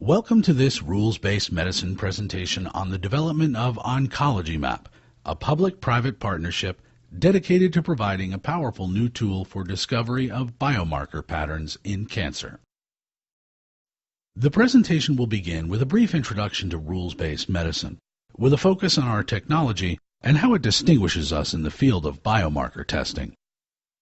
Welcome to this rules-based medicine presentation on the development of OncologyMAP, a public-private partnership dedicated to providing a powerful new tool for discovery of biomarker patterns in cancer. The presentation will begin with a brief introduction to rules-based medicine, with a focus on our technology and how it distinguishes us in the field of biomarker testing.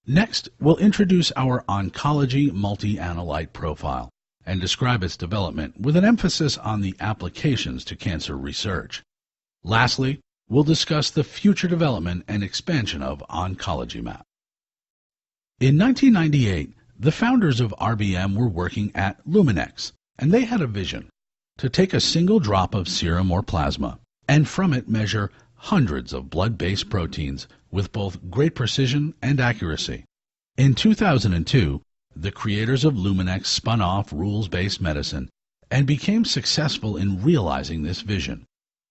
Next, we'll introduce our oncology multi-analyte profile and describe its development with an emphasis on the applications to cancer research. Lastly, we'll discuss the future development and expansion of OncologyMAP. In 1998, the founders of RBM were working at Luminex, and they had a vision to take a single drop of serum or plasma and from it measure hundreds of blood-based proteins with both great precision and accuracy. In 2002, the creators of Luminex spun off rules-based medicine and became successful in realizing this vision.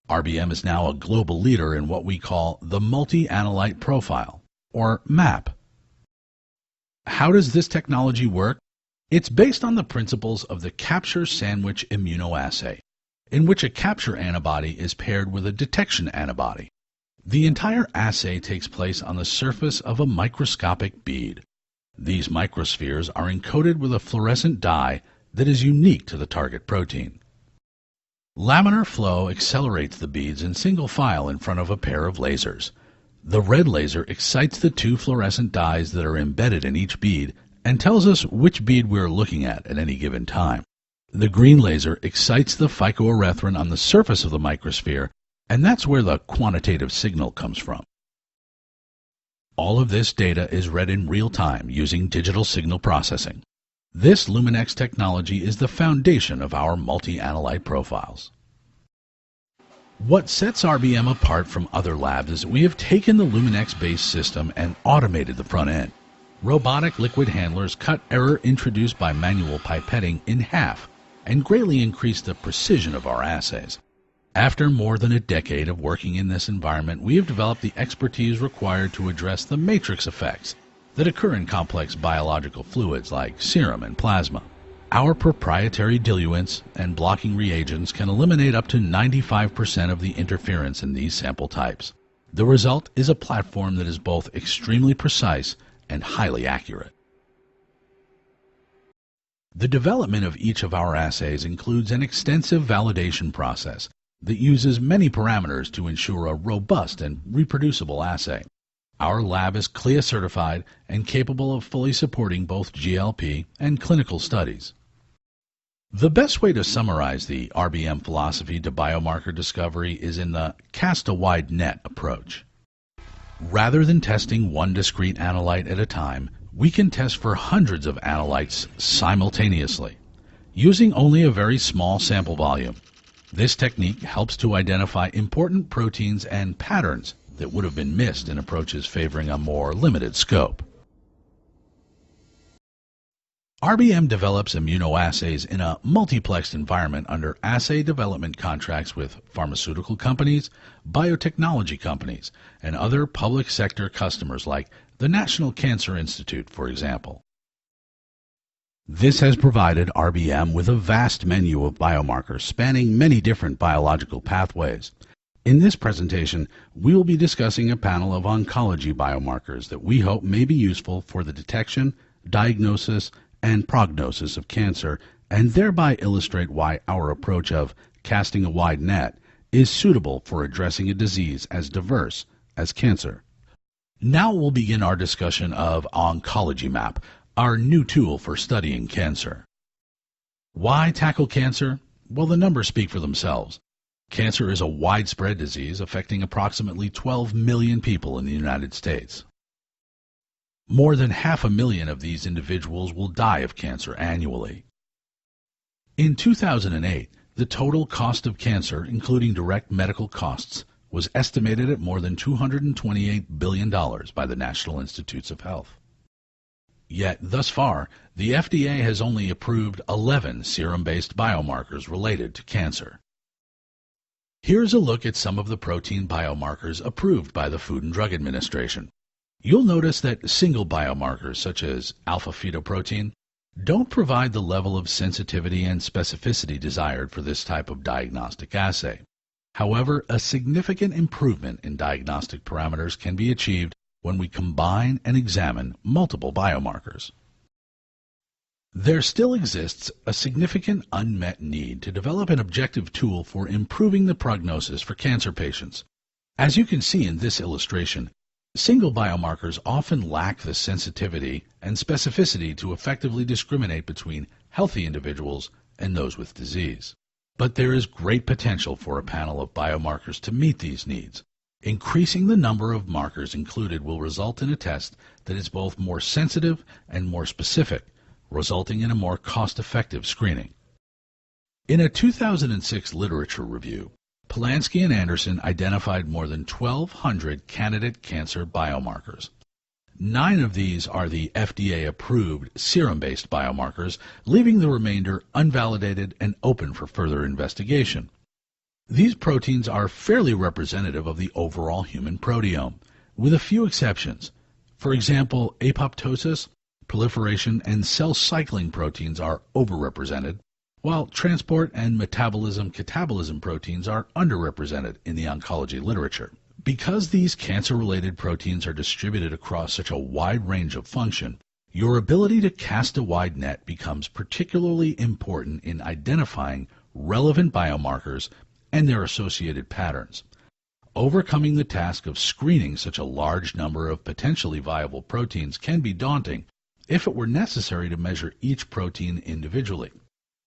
RBM is now a global leader in what we call the multi-analyte profile, or MAP. How does this technology work? It's based on the principles of the capture sandwich immunoassay, in which a capture antibody is paired with a detection antibody. The entire assay takes place on the surface of a microscopic bead. These microspheres are encoded with a fluorescent dye that is unique to the target protein. Laminar flow accelerates the beads in single file in front of a pair of lasers. The red laser excites the two fluorescent dyes that are embedded in each bead and tells us which bead we're looking at any given time. The green laser excites the phycoerythrin on the surface of the microsphere, and that's where the quantitative signal comes from. All of this data is read in real time using digital signal processing. This Luminex technology is the foundation of our multi-analyte profiles. What sets RBM apart from other labs is we have taken the Luminex-based system and automated the front end. Robotic liquid handlers cut error introduced by manual pipetting in half and greatly increase the precision of our assays. After more than a decade of working in this environment, we have developed the expertise required to address the matrix effects that occur in complex biological fluids like serum and plasma. Our proprietary diluents and blocking reagents can eliminate up to 95% of the interference in these sample types. The result is a platform that is both extremely precise and highly accurate. The development of each of our assays includes an extensive validation process that uses many parameters to ensure a robust and reproducible assay. Our lab is CLIA certified and capable of fully supporting both GLP and clinical studies. The best way to summarize the RBM philosophy to biomarker discovery is in the cast a wide net approach. Rather than testing one discrete analyte at a time, we can test for hundreds of analytes simultaneously, using only a very small sample volume. This technique helps to identify important proteins and patterns that would have been missed in approaches favoring a more limited scope. RBM develops immunoassays in a multiplexed environment under assay development contracts with pharmaceutical companies, biotechnology companies, and other public sector customers like the National Cancer Institute, for example. This has provided RBM with a vast menu of biomarkers spanning many different biological pathways. In this presentation, we will be discussing a panel of oncology biomarkers that we hope may be useful for the detection, diagnosis, and prognosis of cancer, and thereby illustrate why our approach of casting a wide net is suitable for addressing a disease as diverse as cancer. Now we'll begin our discussion of OncologyMAP, our new tool for studying cancer. Why tackle cancer? Well, the numbers speak for themselves. Cancer is a widespread disease affecting approximately 12 million people in the United States. More than 500,000 of these individuals will die of cancer annually. In 2008, the total cost of cancer, including direct medical costs, was estimated at more than $228 billion by the National Institutes of Health. Yet, thus far, the FDA has only approved 11 serum-based biomarkers related to cancer. Here's a look at some of the protein biomarkers approved by the Food and Drug Administration. You'll notice that single biomarkers such as alpha-fetoprotein, don't provide the level of sensitivity and specificity desired for this type of diagnostic assay. However, a significant improvement in diagnostic parameters can be achieved when we combine and examine multiple biomarkers. There still exists a significant unmet need to develop an objective tool for improving the prognosis for cancer patients. As you can see in this illustration, single biomarkers often lack the sensitivity and specificity to effectively discriminate between healthy individuals and those with disease. But there is great potential for a panel of biomarkers to meet these needs. Increasing the number of markers included will result in a test that is both more sensitive and more specific, resulting in a more cost-effective screening. In a 2006 literature review, Polanski and Anderson identified more than 1,200 candidate cancer biomarkers. 9 of these are the FDA-approved serum-based biomarkers, leaving the remainder unvalidated and open for further investigation. These proteins are fairly representative of the overall human proteome, with a few exceptions. For example, apoptosis, proliferation, and cell cycling proteins are overrepresented, while transport and metabolism-catabolism proteins are underrepresented in the oncology literature. Because these cancer-related proteins are distributed across such a wide range of function, your ability to cast a wide net becomes particularly important in identifying relevant biomarkers and their associated patterns. Overcoming the task of screening such a large number of potentially viable proteins can be daunting if it were necessary to measure each protein individually.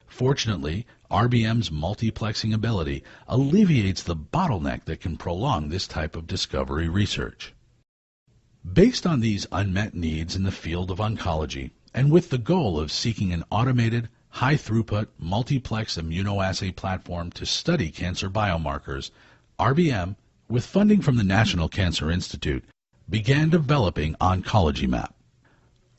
Fortunately, RBM's multiplexing ability alleviates the bottleneck that can prolong this type of discovery research. Based on these unmet needs in the field of oncology, and with the goal of seeking an automated, high-throughput, multiplex immunoassay platform to study cancer biomarkers, RBM, with funding from the National Cancer Institute, began developing OncologyMAP.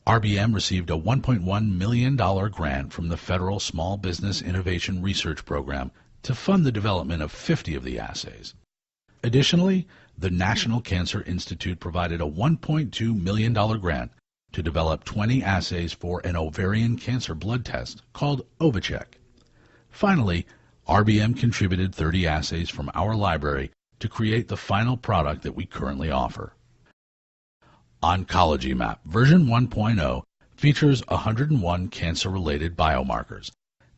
RBM received a $1.1 million grant from the Federal Small Business Innovation Research Program to fund the development of 50 of the assays. Additionally, the National Cancer Institute provided a $1.2 million grant to develop 20 assays for an ovarian cancer blood test called OvaCheck. Finally, RBM contributed 30 assays from our library to create the final product that we currently offer. OncologyMAP version 1.0 features 101 cancer-related biomarkers.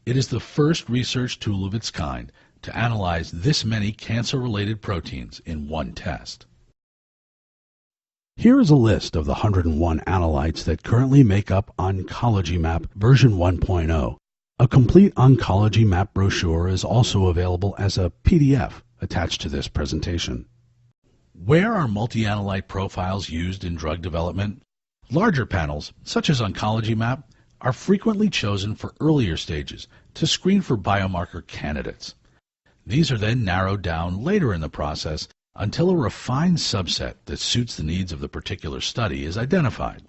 It is the first research tool of its kind to analyze this many cancer-related proteins in one test. Here is a list of the 101 analytes that currently make up OncologyMAP version 1.0. A complete OncologyMAP brochure is also available as a PDF attached to this presentation. Where are multi-analyte profiles used in drug development? Larger panels, such as OncologyMAP, are frequently chosen for earlier stages to screen for biomarker candidates. These are then narrowed down later in the process until a refined subset that suits the needs of the particular study is identified.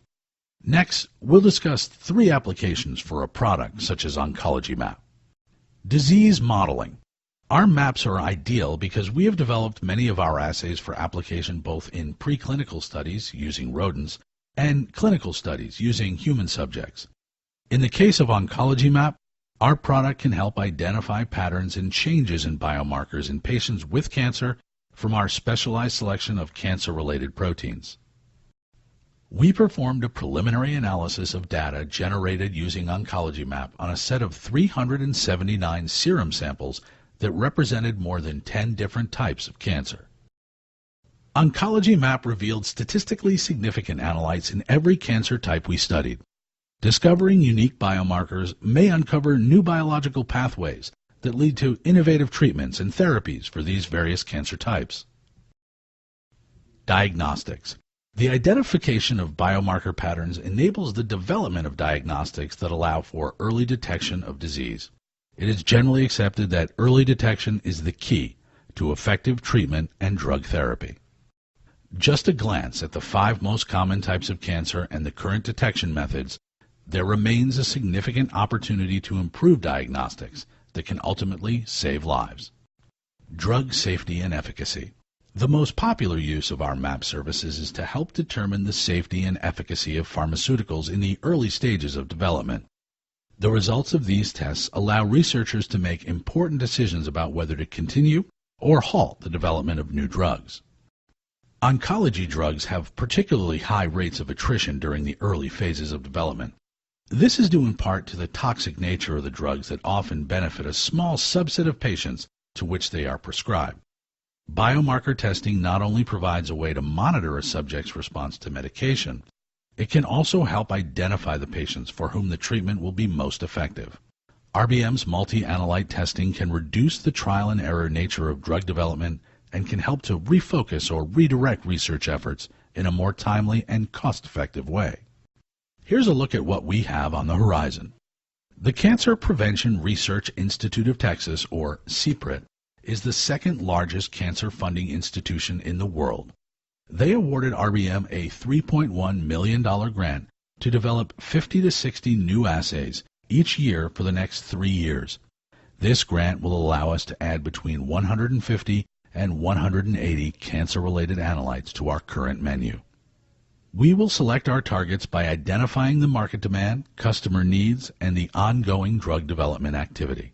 Next, we'll discuss 3 applications for a product such as OncologyMAP. Disease modeling. Our maps are ideal because we have developed many of our assays for application both in preclinical studies using rodents and clinical studies using human subjects. In the case of OncologyMAP, our product can help identify patterns and changes in biomarkers in patients with cancer from our specialized selection of cancer-related proteins. We performed a preliminary analysis of data generated using OncologyMAP on a set of 379 serum samples that represented more than 10 different types of cancer. OncologyMAP revealed statistically significant analytes in every cancer type we studied. Discovering unique biomarkers may uncover new biological pathways that lead to innovative treatments and therapies for these various cancer types. Diagnostics. The identification of biomarker patterns enables the development of diagnostics that allow for early detection of disease. It is generally accepted that early detection is the key to effective treatment and drug therapy. Just a glance at the 5 most common types of cancer and the current detection methods, there remains a significant opportunity to improve diagnostics that can ultimately save lives. Drug safety and efficacy. The most popular use of our MAP services is to help determine the safety and efficacy of pharmaceuticals in the early stages of development. The results of these tests allow researchers to make important decisions about whether to continue or halt the development of new drugs. Oncology drugs have particularly high rates of attrition during the early phases of development. This is due in part to the toxic nature of the drugs that often benefit a small subset of patients to which they are prescribed. Biomarker testing not only provides a way to monitor a subject's response to medication, it can also help identify the patients for whom the treatment will be most effective. RBM's multi-analyte testing can reduce the trial and error nature of drug development and can help to refocus or redirect research efforts in a more timely and cost-effective way. Here's a look at what we have on the horizon. The Cancer Prevention Research Institute of Texas, or CPRIT, is the second largest cancer funding institution in the world. They awarded RBM a $3.1 million grant to develop 50 to 60 new assays each year for the next 3 years. This grant will allow us to add between 150 and 180 cancer-related analytes to our current menu. We will select our targets by identifying the market demand, customer needs, and the ongoing drug development activity.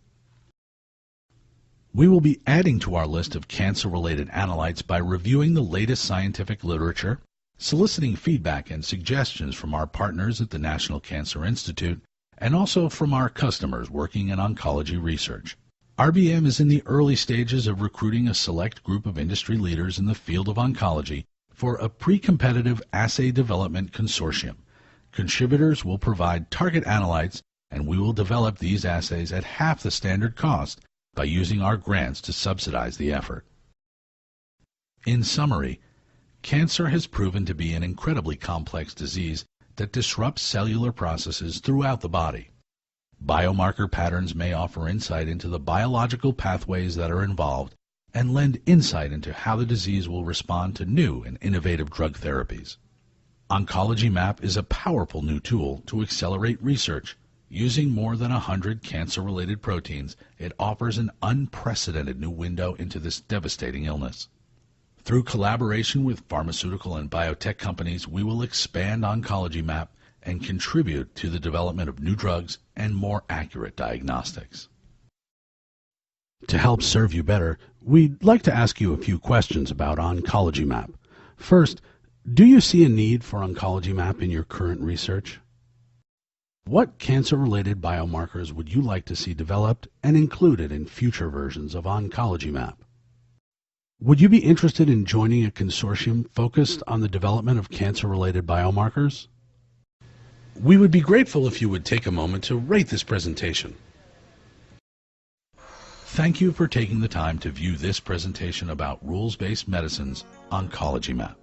We will be adding to our list of cancer-related analytes by reviewing the latest scientific literature, soliciting feedback and suggestions from our partners at the National Cancer Institute, and also from our customers working in oncology research. RBM is in the early stages of recruiting a select group of industry leaders in the field of oncology for a pre-competitive assay development consortium. Contributors will provide target analytes, and we will develop these assays at half the standard cost by using our grants to subsidize the effort. In summary, cancer has proven to be an incredibly complex disease that disrupts cellular processes throughout the body. Biomarker patterns may offer insight into the biological pathways that are involved and lend insight into how the disease will respond to new and innovative drug therapies. OncologyMAP is a powerful new tool to accelerate research. Using more than 100 cancer-related proteins, it offers an unprecedented new window into this devastating illness. Through collaboration with pharmaceutical and biotech companies, we will expand OncologyMAP and contribute to the development of new drugs and more accurate diagnostics. To help serve you better, we'd like to ask you a few questions about OncologyMAP. First, do you see a need for OncologyMAP in your current research? What cancer-related biomarkers would you like to see developed and included in future versions of OncologyMAP? Would you be interested in joining a consortium focused on the development of cancer-related biomarkers? We would be grateful if you would take a moment to rate this presentation. Thank you for taking the time to view this presentation about rules-based medicine's OncologyMAP.